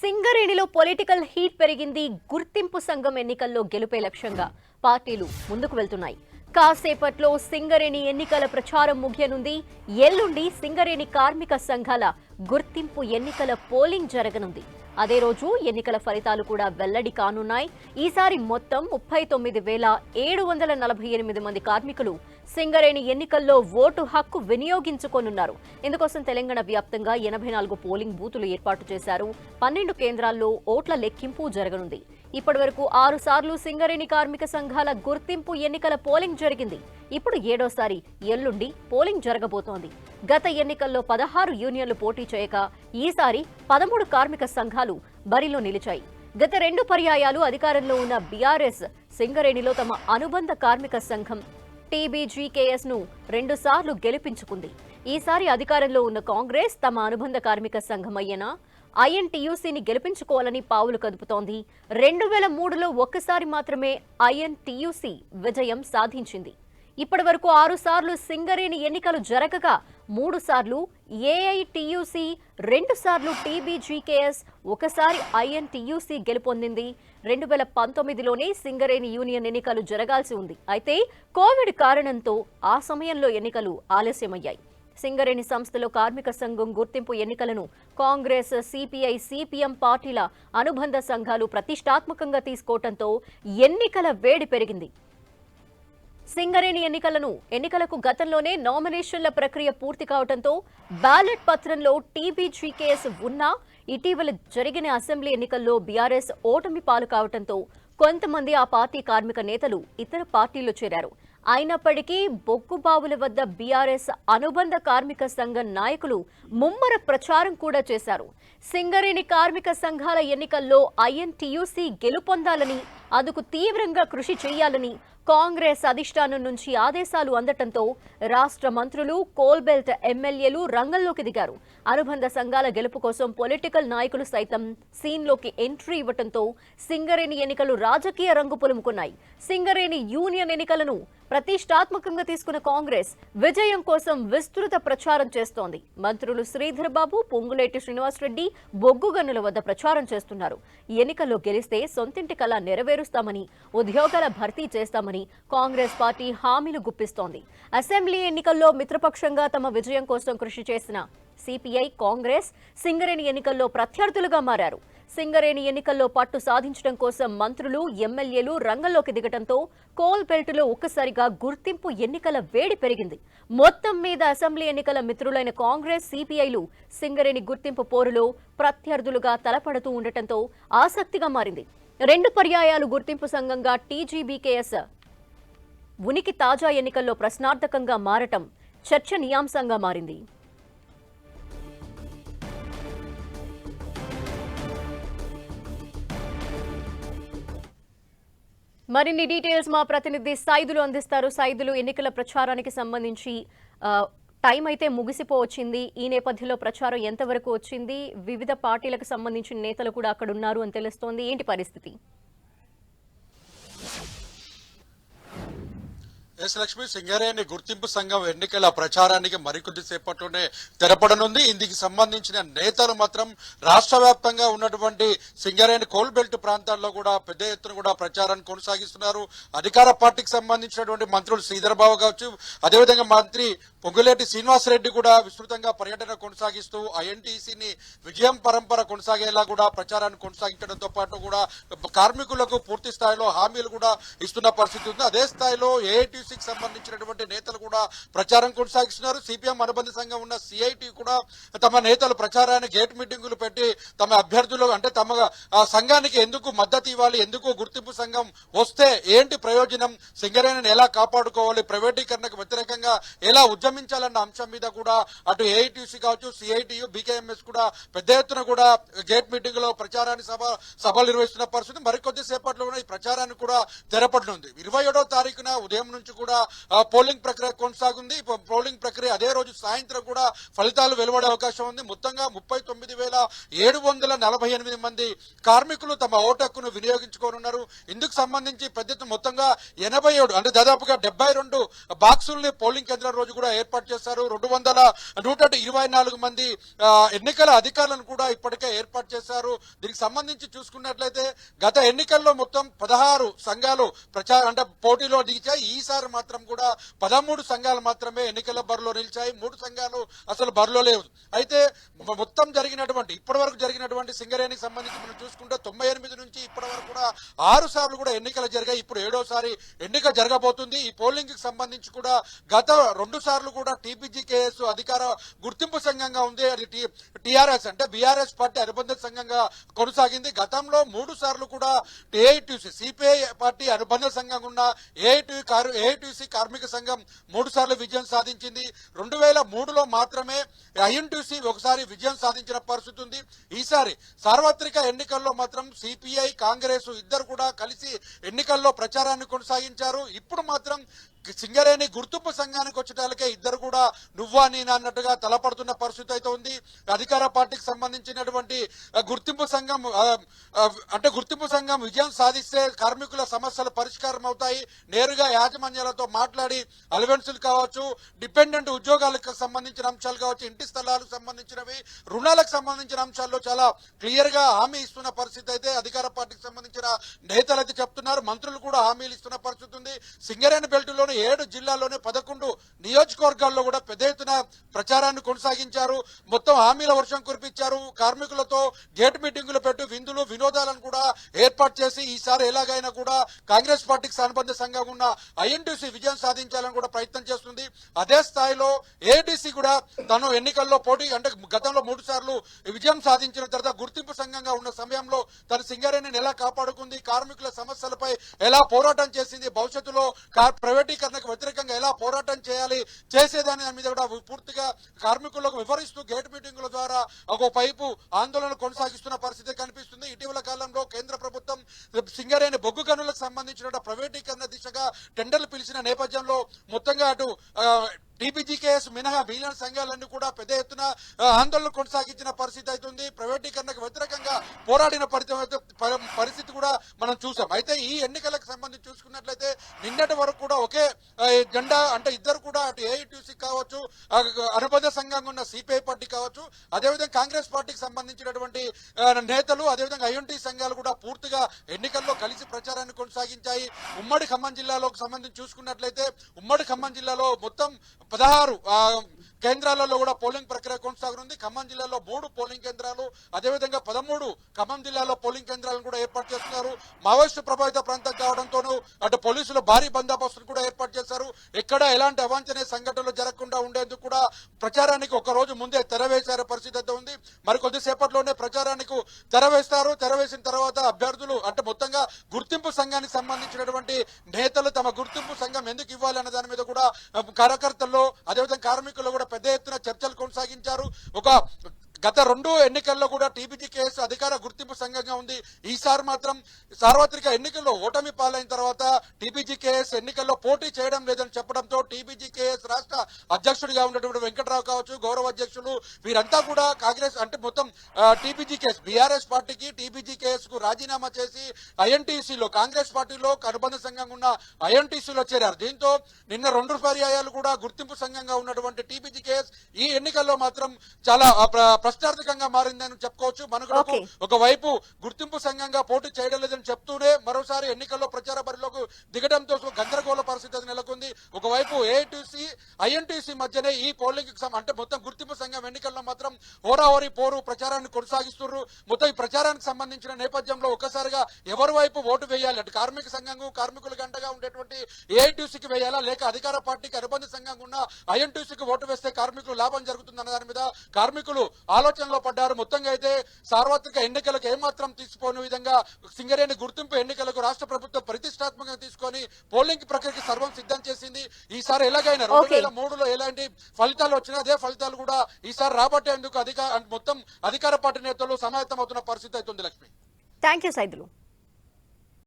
సింగరేణిలో political heat పెరిగింది. గుర్తింపు సంఘం ఎన్నికల్లో గెలుపే లక్ష్యంగా పార్టీలు ముందుకు వెళ్తున్నాయి. కాసేపట్లో సింగరేణి ఎన్నికల ప్రచారం ముగియనుంది. ఎల్లుండి సింగరేణి కార్మిక సంఘాల గుర్తింపు ఎన్నికల పోలింగ్ జరగనుంది. అదే రోజు ఎన్నికల ఫలితాలు కూడా వెల్లడి కానున్నాయి. ఈసారి మొత్తం 39,748 మంది కార్మికులు సింగరేణి ఎన్నికల్లో ఓటు హక్కు వినియోగించుకోనున్నారు. ఇందుకోసం తెలంగాణ వ్యాప్తంగా 84 పోలింగ్ బూతులు ఏర్పాటు చేశారు. 12 కేంద్రాల్లో ఓట్ల లెక్కింపు జరగనుంది. ఇప్పటివరకు 6 సార్లు సింగరేణి కార్మిక సంఘాల గుర్తింపు ఎన్నికల పోలింగ్ జరిగింది. ఇప్పుడు 7వసారి ఎల్లుండి పోలింగ్ జరగబోతోంది. గత ఎన్నికల్లో 16 యూనియన్లు పోటీ చేయగా ఈసారి 13 కార్మిక సంఘాలు బరిలో నిలిచాయి. గత 2 పర్యాయాలు అధికారంలో ఉన్న బీఆర్ఎస్ సింగరేణిలో తమ అనుబంధ కార్మిక సంఘం టీబీజీకేఎస్ ను 2 సార్లు గెలిపించుకుంది. ఈసారి అధికారంలో ఉన్న కాంగ్రెస్ తమ అనుబంధ కార్మిక సంఘం అయిన ఐఎన్టీయూసీని గెలిపించుకోవాలని పావులు కదుపుతోంది. 2003లో ఒక్కసారి మాత్రమే ఐఎన్టీయూసీ విజయం సాధించింది. ఇప్పటి వరకు 6 సార్లు సింగరేణి ఎన్నికలు జరగగా 3 సార్లు ఏఐటీయూసీ, 2 సార్లు టీబీజీకేఎస్, ఒకసారి ఐఎన్టీయూసీ గెలుపొందింది. 2019లోనే సింగరేణి యూనియన్ ఎన్నికలు జరగాల్సి ఉంది. అయితే కోవిడ్ కారణంతో ఆ సమయంలో ఎన్నికలు ఆలస్యమయ్యాయి. సింగరేణి సంస్థలో కార్మిక సంఘం గుర్తింపు ఎన్నికలను కాంగ్రెస్, సిపిఐ, సిపిఎం పార్టీల అనుబంధ సంఘాలు ప్రతిష్టాత్మకంగా తీసుకోవడంతో ఎన్నికల వేడి పెరిగింది. సింగరేణి ఎన్నికలకు గతంలోనే నామినేషన్ల ప్రక్రియ పూర్తి కావడంతో బ్యాలెట్ పత్రంలో టీబీజీకేఎస్ ఉన్నా ఇటీవల జరిగిన అసెంబ్లీ ఎన్నికల్లో బీఆర్ఎస్ ఓటమి పాలు కావడంతో కొంతమంది ఆ పార్టీ కార్మిక నేతలు ఇతర పార్టీల్లో చేరారు. అయినప్పటికీ బొగ్గుబావుల వద్ద బీఆర్ఎస్ అనుబంధ కార్మిక సంఘం నాయకులు ముమ్మర ప్రచారం కూడా చేశారు. సింగరేణి కార్మిక సంఘాల ఎన్నికల్లో ఐఎన్టీయూసీ గెలుపొందాలని, అందుకు తీవ్రంగా కృషి చేయాలని కాంగ్రెస్ అధిష్టానం నుంచి ఆదేశాలు అందటంతో రాష్ట్ర మంత్రులు, కోల్బెల్ట్ ఎమ్మెల్యేలు రంగంలోకి దిగారు. అనుబంధ సంఘాల గెలుపు కోసం పొలిటికల్ నాయకులు సైతం సీన్లోకి ఎంట్రీ ఇవ్వడంతో సింగరేణి ఎన్నికలు రాజకీయ రంగు పులుముకున్నాయి. సింగరేణి యూనియన్ ఎన్నికలను ప్రతిష్టాత్మకంగా తీసుకున్న కాంగ్రెస్ విజయం కోసం విస్తృత ప్రచారం చేస్తోంది. మంత్రులు శ్రీధర్ బాబు, పొంగులేటి శ్రీనివాసరెడ్డి బొగ్గుగనుల వద్ద ప్రచారం చేస్తున్నారు. ఎన్నికల్లో గెలిస్తే సొంతింటి కల నెరవేరుస్తామని, ఉద్యోగాల భర్తీ చేస్తామని కాంగ్రెస్ పార్టీ హామీలు గుప్పిస్తోంది. అసెంబ్లీ ఎన్నికల్లో మిత్రపక్షంగా తమ విజయం కోసం కృషి చేసిన సిపిఐ, కాంగ్రెస్ సింగరేణి ఎన్నికల్లో ప్రత్యర్థులుగా మారారు. సింగరేణి ఎన్నికల్లో పట్టు సాధించడం కోసం మంత్రులు, ఎమ్మెల్యేలు రంగంలోకి దిగటంతో కోల్ బెల్ట్లో ఒక్కసారిగా గుర్తింపు ఎన్నికల వేడి పెరిగింది. మొత్తం మీద అసెంబ్లీ ఎన్నికల మిత్రులైన కాంగ్రెస్, సిపిఐలు సింగరేణి గుర్తింపు పోరులో ప్రత్యర్థులుగా తలపడుతూ ఉండటంతో ఆసక్తిగా మారింది. 2 పర్యాయాలు గుర్తింపు సంఘంగా టీజీబీకేఎస్ ఉనికి తాజా ఎన్నికల్లో ప్రశ్నార్థకంగా మారటం చర్చనీయాంశంగా మారింది. మరిన్ని డీటెయిల్స్ మా ప్రతినిధి సైదులు అందిస్తారు. సైదులు, ఎన్నికల ప్రచారానికి సంబంధించి టైం అయితే ముగిసిపోవచ్చింది. ఈ నేపథ్యంలో ప్రచారం ఎంతవరకు వచ్చింది? వివిధ పార్టీలకు సంబంధించిన నేతలు కూడా అక్కడ ఉన్నారు అని తెలుస్తోంది. ఏంటి పరిస్థితి? ఎస్ లక్ష్మి, సింగరేణి గుర్తింపు సంఘం ఎన్నికల ప్రచారానికి మరికొద్ది సేపట్లోనే తెరపడనుంది. ఇందుకు సంబంధించిన నేతలు మాత్రం రాష్ట్ర వ్యాప్తంగా ఉన్నటువంటి సింగరేణి కోల్ బెల్ట్ ప్రాంతాల్లో కూడా పెద్ద ఎత్తున కూడా ప్రచారాన్ని కొనసాగిస్తున్నారు. అధికార పార్టీకి సంబంధించినటువంటి మంత్రులు శ్రీధర్ బాబు కావచ్చు, అదేవిధంగా మంత్రి పొంగులేటి శ్రీనివాసరెడ్డి కూడా విస్తృతంగా పర్యటన కొనసాగిస్తూ ఐఎన్టీసీని విజయం పరంపర కొనసాగేలా కూడా ప్రచారాన్ని కొనసాగించడంతో పాటు కూడా కార్మికులకు పూర్తి స్థాయిలో హామీలు కూడా ఇస్తున్న పరిస్థితి ఉంది. అదే స్థాయిలో ఏఐటీసీకి సంబంధించినటువంటి నేతలు కూడా ప్రచారం కొనసాగిస్తున్నారు. సిపిఎం అనుబంధ సంఘం ఉన్న సిఐటి కూడా తమ నేతలు ప్రచారాన్ని గేట్ మీటింగులు పెట్టి తమ అభ్యర్థులు అంటే తమ సంఘానికి ఎందుకు మద్దతు ఇవ్వాలి, ఎందుకు గుర్తింపు సంఘం వస్తే ఏంటి ప్రయోజనం, సింగరేణిని ఎలా కాపాడుకోవాలి, ప్రైవేటీకరణకు వ్యతిరేకంగా ఎలా ఉద్యమించాలన్న అంశం మీద కూడా అటు ఏఐటీసీ కావచ్చు, సిఐటియు, బీకేఎంఎస్ కూడా పెద్ద ఎత్తున కూడా గేట్ మీటింగ్ లో ప్రచారాన్ని సభలు నిర్వహిస్తున్న పరిస్థితి. మరికొద్ది సేపట్లో ఈ ప్రచారాన్ని కూడా తెరపడనుంది. 27వ తారీఖున ఉదయం నుంచి కూడా పోలింగ్ ప్రక్రియ కొనసాగుంది. పోలింగ్ ప్రక్రియ అదే రోజు సాయంత్రం కూడా ఫలితాలు వెలువడే అవకాశం ఉంది. మొత్తంగా 39,748 మంది కార్మికులు తమ ఓటు హక్కును వినియోగించుకోనున్నారు. ఇందుకు సంబంధించి పెద్ద మొత్తంగా 87 అంటే దాదాపుగా 72 బాక్సుల్ని పోలింగ్ కేంద్రం రోజు కూడా ఏర్పాటు చేశారు. 124 మంది ఎన్నికల అధికారులను కూడా ఇప్పటికే ఏర్పాటు చేశారు. దీనికి సంబంధించి చూసుకున్నట్లయితే గత ఎన్నికల్లో మొత్తం 16 సంఘాలు అంటే పోటీలో దిగాయి. ఈసారి మాత్రం కూడా 13 సంఘాలు మాత్రమే ఎన్నికల బరిలో నిలిచాయి. 3 సంఘాలు అసలు బరిలో లేవు. అయితే మొత్తం జరిగినటువంటి ఇప్పటి వరకు జరిగినటువంటి సింగరేణికి సంబంధించి మనం చూసుకుంటే 98 నుంచి ఇప్పటి వరకు కూడా 6 సార్లు కూడా ఎన్నికలు జరిగాయి. ఇప్పుడు 7వసారి ఎన్నిక జరగబోతుంది. ఈ పోలింగ్ కి సంబంధించి కూడా గత 2 సార్లు కూడా టీపీజీకేఎస్ అధికార గుర్తింపు సంఘంగా ఉంది. అది టీఆర్ఎస్ అంటే బీఆర్ఎస్ పార్టీ అనుబంధ సంఘంగా కొనసాగింది. గతంలో 3 సార్లు కూడా ఏఐటీసీ సిపిఐ పార్టీ అనుబంధ సంఘంగా ఉన్న ఏఐటీసీ కార్మిక సంఘం 3 సార్లు విజయం సాధించింది. 2003లో మాత్రమే ఐఎన్టీసీ ఒకసారి విజయం సాధించిన పరిస్థితి ఉంది. ఈసారి సార్వత్రిక ఎన్నికల్లో మాత్రం సిపిఐ కాంగ్రెస్ ఇద్దరు కూడా కలిసి ఎన్నికల్లో ప్రచారాన్ని కొనసాగించారు. ఇప్పుడు మాత్రం సింగరేణి గుర్తింపు సంఘానికి వచ్చేటాలకే ఇద్దరు కూడా నువ్వా నేను అన్నట్టుగా తలపడుతున్న పరిస్థితి అయితే ఉంది. అధికార పార్టీకి సంబంధించినటువంటి గుర్తింపు సంఘం విజయం సాధిస్తే కార్మికుల సమస్యలు పరిష్కారం అవుతాయి. నేరుగా యాజమాన్యాలతో మాట్లాడి అలవెన్సులు కావచ్చు, డిపెండెంట్ ఉద్యోగాలకు సంబంధించిన అంశాలు కావచ్చు, ఇంటి స్థలాలకు సంబంధించినవి, రుణాలకు సంబంధించిన అంశాల్లో చాలా క్లియర్ గా హామీ ఇస్తున్న పరిస్థితి అయితే అధికార పార్టీకి సంబంధించిన నేతలు అయితే చెప్తున్నారు. మంత్రులు కూడా హామీలు ఇస్తున్న పరిస్థితి ఉంది. సింగరేణి బెల్ట్ లోని 7 జిల్లాల్లోనే 11 నియోజకవర్గాల్లో కూడా పెద్ద ఎత్తున ప్రచారాన్ని కొనసాగించారు. మొత్తం హామీల వర్షం కురిపించారు. కార్మికులతో గేట్ మీటింగులు పెట్టి విందులు వినోదాలను కూడా ఏర్పాటు చేసి ఈసారి ఎలాగైనా కూడా కాంగ్రెస్ పార్టీకి అనుబంధ సంఘం ఉన్న ఐఎన్టీసీ విజయం సాధించాలని కూడా ప్రయత్నం చేస్తుంది. అదే స్థాయిలో ఏఐటీసీ కూడా తను ఎన్నికల్లో పోటీ అంటే గతంలో 3 సార్లు విజయం సాధించిన తర్వాత గుర్తింపు సంఘంగా ఉన్న సమయంలో తన సింగరేణిని ఎలా కాపాడుకుంది, కార్మికుల సమస్యలపై ఎలా పోరాటం చేసింది, భవిష్యత్తులో ప్రైవేటీకరణకు వ్యతిరేకంగా ఎలా పోరాటం చేసేదాని మీద కూడా పూర్తిగా కార్మికులకు వివరిస్తూ గేట్ మీటింగుల ద్వారా ఒక వైపు ఆందోళన కొనసాగిస్తున్న పరిస్థితి కనిపిస్తుంది. ఇటీవల కాలంలో కేంద్ర ప్రభుత్వం సింగరేణి బొగ్గు గనులకు సంబంధించిన ప్రైవేటీకరణ దిశగా టెండర్లు పిలిచిన నేపథ్యంలో మొత్తంగా అటు టీపీజీకేఎస్ మినహా మిగిలిన సంఘాలన్నీ కూడా పెద్ద ఎత్తున ఆందోళన కొనసాగించిన పరిస్థితి అవుతుంది. ప్రైవేటీకరణకు వ్యతిరేకంగా పోరాడిన పరిస్థితి కూడా మనం చూసాం. అయితే ఈ ఎన్నికలకు సంబంధించి చూసుకున్నట్లయితే నిన్నటి వరకు కూడా ఒకే జెండా అంటే ఇద్దరు కూడా అటు ఏఐటీసీ కావచ్చు, అనుబంధ సంఘంగా ఉన్న సిపిఐ పార్టీ కావచ్చు, అదేవిధంగా కాంగ్రెస్ పార్టీకి సంబంధించినటువంటి నేతలు, అదేవిధంగా ఐఎన్టీ సంఘాలు కూడా పూర్తిగా ఎన్నికల్లో కలిసి ప్రచారాన్ని కొనసాగించాయి. ఉమ్మడి ఖమ్మం జిల్లాలో సంబంధించి చూసుకున్నట్లయితే ఉమ్మడి ఖమ్మం జిల్లాలో మొత్తం 16 కేంద్రాలలో కూడా పోలింగ్ ప్రక్రియ కొనసాగనుంది. ఖమ్మం జిల్లాలో 3 పోలింగ్ కేంద్రాలు, అదేవిధంగా 13 ఖమ్మం జిల్లాలో పోలింగ్ కేంద్రాలను కూడా ఏర్పాటు చేస్తున్నారు. మావోయిస్టు ప్రభావిత ప్రాంతం కావడంతోనూ అటు పోలీసులు భారీ బందోబస్తును కూడా ఏర్పాటు చేశారు. ఎక్కడ ఎలాంటి అవాంఛనీయ సంఘటనలు జరగకుండా ఉండేందుకు కూడా ప్రచారానికి ఒక రోజు ముందే తెరవేశారు పరిస్థితి అయితే ఉంది. మరి కొద్దిసేపట్లోనే ప్రచారానికి తెరవేస్తారు. తెరవేసిన తర్వాత అభ్యర్థులు అంటే మొత్తంగా గుర్తింపు సంఘానికి సంబంధించినటువంటి నేతలు తమ గుర్తింపు సంఘం ఎందుకు ఇవ్వాలి అన్న దాని మీద కూడా కార్యకర్తల్లో అదేవిధంగా కార్మికుల్లో కూడా పెద్ద ఎత్తున చర్చలు కొనసాగించారు. గత 2 ఎన్నికల్లో కూడా టీపీజీకేఎస్ అధికార గుర్తింపు సంఘంగా ఉంది. ఈసారి మాత్రం సార్వత్రిక ఎన్నికల్లో ఓటమి పాలైన తర్వాత టీపీజీకేఎస్ ఎన్నికల్లో పోటీ చేయడం లేదని చెప్పడంతో టీపీజీకేఎస్ రాష్ట్ర అధ్యక్షుడిగా ఉన్నటువంటి వెంకట్రావు కావచ్చు, గౌరవ అధ్యక్షులు వీరంతా కూడా కాంగ్రెస్ అంటే మొత్తం టీపీజీకేఎస్ బీఆర్ఎస్ పార్టీకి టీపీజీకేఎస్ కు రాజీనామా చేసి ఐఎన్టీసీలో కాంగ్రెస్ పార్టీలో అనుబంధ సంఘంగా ఉన్న ఐఎన్టీసీలో చేరారు. దీంతో నిన్న 2 పర్యాయాలు కూడా గుర్తింపు సంఘంగా ఉన్నటువంటి టీపీజీకేఎస్ ఈ ఎన్నికల్లో మాత్రం చాలా ప్రశ్నార్థకంగా మారిందని చెప్పుకోవచ్చు. మనకు ఒకవైపు గుర్తింపు సంఘంగా పోటీ చేయడం లేదని చెప్తూనే మరోసారి ఎన్నికల్లో ప్రచార బరిలోకి దిగడంతో గందరగోళ పరిస్థితి నెలకొంది. ఒకవైపు ఏఐటీసీ ఐఎన్టీసీ మధ్యనే ఈ పోలింగ్ అంటే మొత్తం గుర్తింపు సంఘం ఎన్నికల్లో మాత్రం హోరాహోరీ పోరు ప్రచారాన్ని కొనసాగిస్తున్నారు. మొత్తం ఈ ప్రచారానికి సంబంధించిన నేపథ్యంలో ఒక్కసారిగా ఎవరి వైపు ఓటు వేయాలి, అటు కార్మిక సంఘం కార్మికులకు అండగా ఉండేటువంటి ఏఐటీసీకి వేయాలా, లేక అధికార పార్టీకి అనుబంధ సంఘంగా ఉన్న ఐఎన్టీసీకి ఓటు వేస్తే కార్మికులు లాభం జరుగుతుందన్న దాని మీద కార్మికులు ఆలోచనలో పడ్డారు. మొత్తంగా అయితే సార్వత్రిక ఎన్నికలకు ఏమాత్రం తీసుకోని విధంగా సింగరేణి గుర్తింపు ఎన్నికలకు రాష్ట్ర ప్రభుత్వం ప్రతిష్టాత్మకంగా తీసుకొని పోలింగ్ ప్రక్రియకి సర్వం సిద్ధం చేసింది. ఈసారి ఎలాగైనా 2003లో ఎలాంటి ఫలితాలు వచ్చినా అదే ఫలితాలు కూడా ఈసారి రాబట్టేందుకు మొత్తం అధికార పార్టీ నేతలు సమాయత్తమవుతున్న పరిస్థితి అవుతుంది. Lakshmi, thank you Saidulu.